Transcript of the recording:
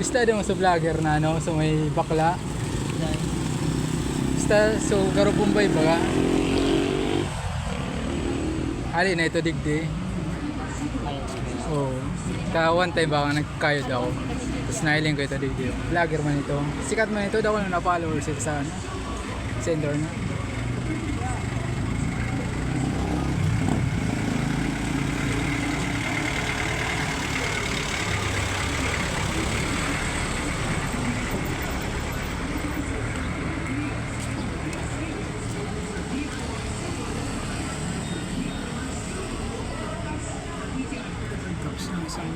Basta mo sa vlogger na ano, so may bakla. Basta, so garo Bombay ba? Ali na ito digdi. Oh. Ka one time ba nagkayod ako. Tapos nailing ko ito digdi. Vlogger man ito. Sikat man ito, daw na followers ito sa ano. Sender na.